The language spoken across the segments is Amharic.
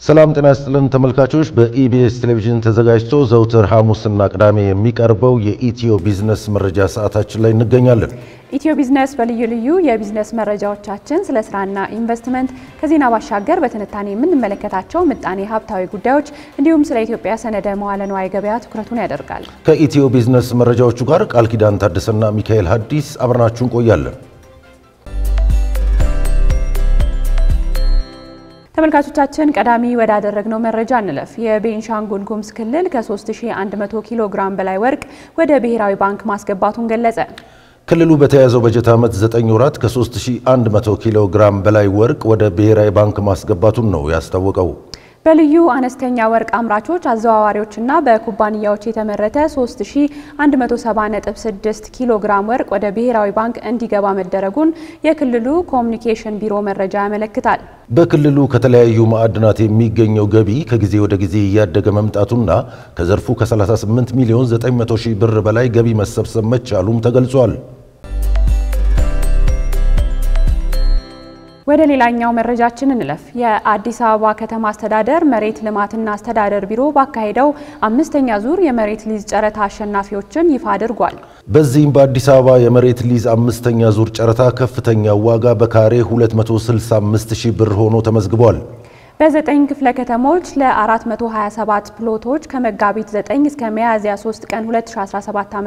ሰላም ጤና ይስጥልን ተመልካቾች በኢቢኤስ ቴሌቪዥን ተዘጋጅቶ ዘውትር ሐሙስና ቅዳሜ የሚቀርበው የኢትዮ ቢዝነስ መረጃ ሰዓታችን ላይ እንገኛለን። ኢትዮ ቢዝነስ በልዩ ልዩ የቢዝነስ መረጃዎቻችን ስለ ስራና ኢንቨስትመንት ከዜና ባሻገር በትንታኔ የምንመለከታቸው ምጣኔ ሀብታዊ ጉዳዮች እንዲሁም ስለ ኢትዮጵያ ሰነደ መዋለ ንዋይ ገበያ ትኩረቱን ያደርጋል። ከኢትዮ ቢዝነስ መረጃዎቹ ጋር ቃል ኪዳን ታደሰና ሚካኤል ሐዲስ አብረናችሁን ቆያለን። ተመልካቾቻችን ቀዳሚ ወዳደረግነው መረጃ እንለፍ። የቤንሻንጉል ጉሙዝ ክልል ከ3100 ኪሎ ግራም በላይ ወርቅ ወደ ብሔራዊ ባንክ ማስገባቱን ገለጸ። ክልሉ በተያዘው በጀት ዓመት 9 ወራት ከ3100 ኪሎ ግራም በላይ ወርቅ ወደ ብሔራዊ ባንክ ማስገባቱን ነው ያስታወቀው። በልዩ አነስተኛ ወርቅ አምራቾች አዘዋዋሪዎችና በኩባንያዎች የተመረተ 3170.6 ኪሎ ግራም ወርቅ ወደ ብሔራዊ ባንክ እንዲገባ መደረጉን የክልሉ ኮሙኒኬሽን ቢሮ መረጃ ያመለክታል። በክልሉ ከተለያዩ ማዕድናት የሚገኘው ገቢ ከጊዜ ወደ ጊዜ እያደገ መምጣቱና ከዘርፉ ከ38 ሚሊዮን 900 ሺህ ብር በላይ ገቢ መሰብሰብ መቻሉም ተገልጿል። ወደ ሌላኛው መረጃችን እንለፍ። የአዲስ አበባ ከተማ አስተዳደር መሬት ልማትና አስተዳደር ቢሮ ባካሄደው 5ኛ ዙር የመሬት ሊዝ ጨረታ አሸናፊዎችን ይፋ አድርጓል። በዚህም በአዲስ አበባ የመሬት ሊዝ 5ኛ ዙር ጨረታ ከፍተኛ ዋጋ በካሬ 265,000 ብር ሆኖ ተመዝግቧል። በ9 ክፍለ ከተሞች ለ427 ፕሎቶች ከመጋቢት 9 እስከ ሚያዝያ 3 ቀን 2017 ዓ.ም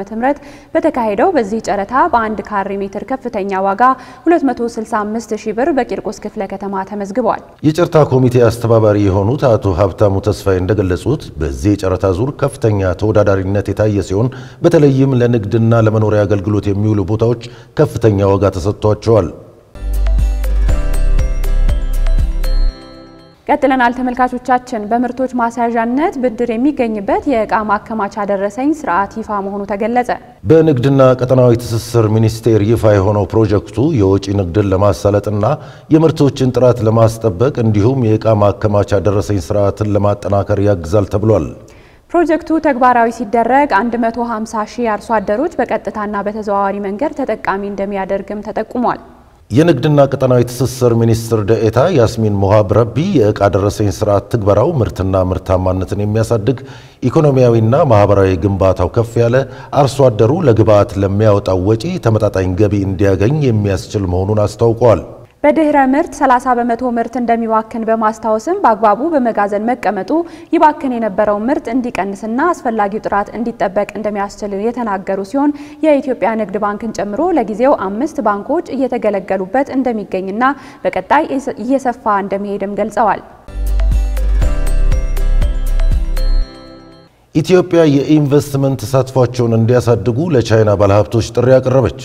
በተካሄደው በዚህ ጨረታ በ1 ካሬ ሜትር ከፍተኛ ዋጋ 265,000 ብር በቂርቆስ ክፍለ ከተማ ተመዝግቧል። የጨረታ ኮሚቴ አስተባባሪ የሆኑት አቶ ሀብታሙ ተስፋዬ እንደገለጹት በዚህ የጨረታ ዙር ከፍተኛ ተወዳዳሪነት የታየ ሲሆን በተለይም ለንግድና ለመኖሪያ አገልግሎት የሚውሉ ቦታዎች ከፍተኛ ዋጋ ተሰጥቷቸዋል። ቀጥለናል ተመልካቾቻችን። በምርቶች ማስያዣነት ብድር የሚገኝበት የዕቃ ማከማቻ ደረሰኝ ስርዓት ይፋ መሆኑ ተገለጸ። በንግድና ቀጠናዊ ትስስር ሚኒስቴር ይፋ የሆነው ፕሮጀክቱ የወጪ ንግድን ለማሳለጥና የምርቶችን ጥራት ለማስጠበቅ እንዲሁም የዕቃ ማከማቻ ደረሰኝ ስርዓትን ለማጠናከር ያግዛል ተብሏል። ፕሮጀክቱ ተግባራዊ ሲደረግ 150 ሺህ አርሶ አደሮች በቀጥታና በተዘዋዋሪ መንገድ ተጠቃሚ እንደሚያደርግም ተጠቁሟል። የንግድና ቀጠናዊ ትስስር ሚኒስትር ደኤታ ያስሚን ሞሃብ ረቢ የዕቃ ደረሰኝ ስርዓት ትግበራው ምርትና ምርታማነትን የሚያሳድግ ኢኮኖሚያዊና ማህበራዊ ግንባታው ከፍ ያለ አርሶ አደሩ ለግብዓት ለሚያወጣው ወጪ ተመጣጣኝ ገቢ እንዲያገኝ የሚያስችል መሆኑን አስታውቀዋል። በድህረ ምርት 30 በመቶ ምርት እንደሚባክን በማስታወስም በአግባቡ በመጋዘን መቀመጡ ይባክን የነበረው ምርት እንዲቀንስና አስፈላጊው ጥራት እንዲጠበቅ እንደሚያስችል የተናገሩ ሲሆን የኢትዮጵያ ንግድ ባንክን ጨምሮ ለጊዜው 5 ባንኮች እየተገለገሉበት እንደሚገኝና በቀጣይ እየሰፋ እንደሚሄድም ገልጸዋል። ኢትዮጵያ የኢንቨስትመንት ተሳትፏቸውን እንዲያሳድጉ ለቻይና ባለሀብቶች ጥሪ ያቀረበች።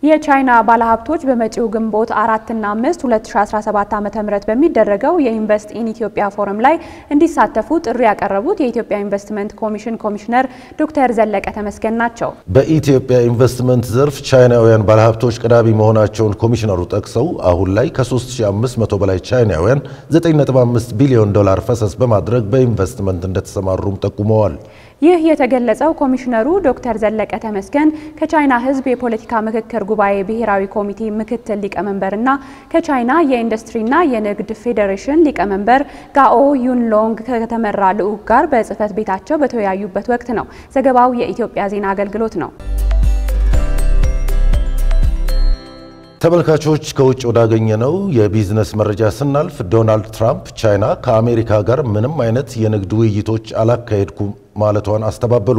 የቻይና ባለሀብቶች በመጪው ግንቦት 4 እና 5 2017 ዓ.ም በሚደረገው የኢንቨስት ኢን ኢትዮጵያ ፎረም ላይ እንዲሳተፉ ጥሪ ያቀረቡት የኢትዮጵያ ኢንቨስትመንት ኮሚሽን ኮሚሽነር ዶክተር ዘለቀ ተመስገን ናቸው። በኢትዮጵያ ኢንቨስትመንት ዘርፍ ቻይናውያን ባለሀብቶች ቀዳሚ መሆናቸውን ኮሚሽነሩ ጠቅሰው አሁን ላይ ከ3500 በላይ ቻይናውያን 9.5 ቢሊዮን ዶላር ፈሰስ በማድረግ በኢንቨስትመንት እንደተሰማሩም ጠቁመዋል። ይህ የተገለጸው ኮሚሽነሩ ዶክተር ዘለቀ ተመስገን ከቻይና ሕዝብ የፖለቲካ ምክክር ጉባኤ ብሔራዊ ኮሚቴ ምክትል ሊቀመንበርና ከቻይና የኢንዱስትሪና የንግድ ፌዴሬሽን ሊቀመንበር ጋኦ ዩንሎንግ ከተመራ ልዑክ ጋር በጽህፈት ቤታቸው በተወያዩበት ወቅት ነው። ዘገባው የኢትዮጵያ ዜና አገልግሎት ነው። ተመልካቾች ከውጭ ወዳገኘነው የቢዝነስ መረጃ ስናልፍ ዶናልድ ትራምፕ ቻይና ከአሜሪካ ጋር ምንም አይነት የንግድ ውይይቶች አላካሄድኩም ማለቷን አስተባበሉ።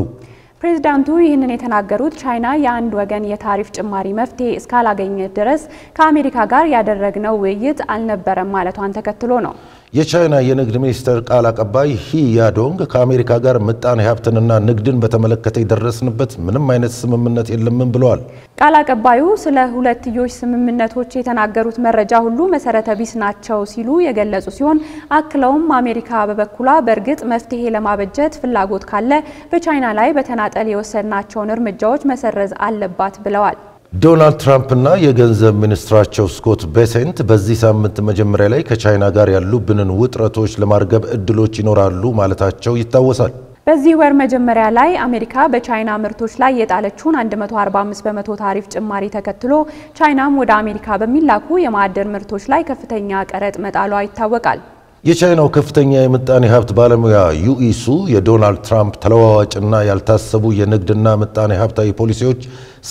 ፕሬዝዳንቱ ይህንን የተናገሩት ቻይና የአንድ ወገን የታሪፍ ጭማሪ መፍትሄ እስካላገኘ ድረስ ከአሜሪካ ጋር ያደረግነው ውይይት አልነበረም ማለቷን ተከትሎ ነው። የቻይና የንግድ ሚኒስትር ቃል አቀባይ ሂ ያዶንግ ከአሜሪካ ጋር ምጣኔ ሀብትንና ንግድን በተመለከተ የደረስንበት ምንም አይነት ስምምነት የለምም ብለዋል። ቃል አቀባዩ ስለ ሁለትዮሽ ስምምነቶች የተናገሩት መረጃ ሁሉ መሰረተ ቢስ ናቸው ሲሉ የገለጹ ሲሆን አክለውም አሜሪካ በበኩሏ በእርግጥ መፍትሄ ለማበጀት ፍላጎት ካለ በቻይና ላይ በተናጠል የወሰድናቸውን እርምጃዎች መሰረዝ አለባት ብለዋል። ዶናልድ ትራምፕ እና የገንዘብ ሚኒስትራቸው ስኮት ቤሴንት በዚህ ሳምንት መጀመሪያ ላይ ከቻይና ጋር ያሉብንን ውጥረቶች ለማርገብ እድሎች ይኖራሉ ማለታቸው ይታወሳል። በዚህ ወር መጀመሪያ ላይ አሜሪካ በቻይና ምርቶች ላይ የጣለችውን 145 በመቶ ታሪፍ ጭማሪ ተከትሎ ቻይናም ወደ አሜሪካ በሚላኩ የማዕድን ምርቶች ላይ ከፍተኛ ቀረጥ መጣሏ ይታወቃል። የቻይናው ከፍተኛ የምጣኔ ሀብት ባለሙያ ዩኢሱ የዶናልድ ትራምፕ ተለዋዋጭና ያልታሰቡ የንግድና ምጣኔ ሀብታዊ ፖሊሲዎች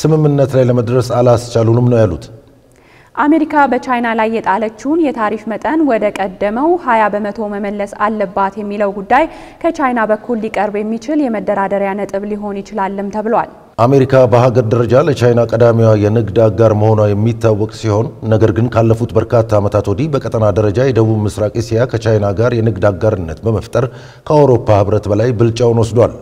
ስምምነት ላይ ለመድረስ አላስቻሉንም ነው ያሉት። አሜሪካ በቻይና ላይ የጣለችውን የታሪፍ መጠን ወደ ቀደመው 20% መመለስ አለባት የሚለው ጉዳይ ከቻይና በኩል ሊቀርብ የሚችል የመደራደሪያ ነጥብ ሊሆን ይችላልም ተብሏል። አሜሪካ በሀገር ደረጃ ለቻይና ቀዳሚዋ የንግድ አጋር መሆኗ የሚታወቅ ሲሆን ነገር ግን ካለፉት በርካታ ዓመታት ወዲህ በቀጠና ደረጃ የደቡብ ምስራቅ እስያ ከቻይና ጋር የንግድ አጋርነት በመፍጠር ከአውሮፓ ህብረት በላይ ብልጫውን ወስዷል።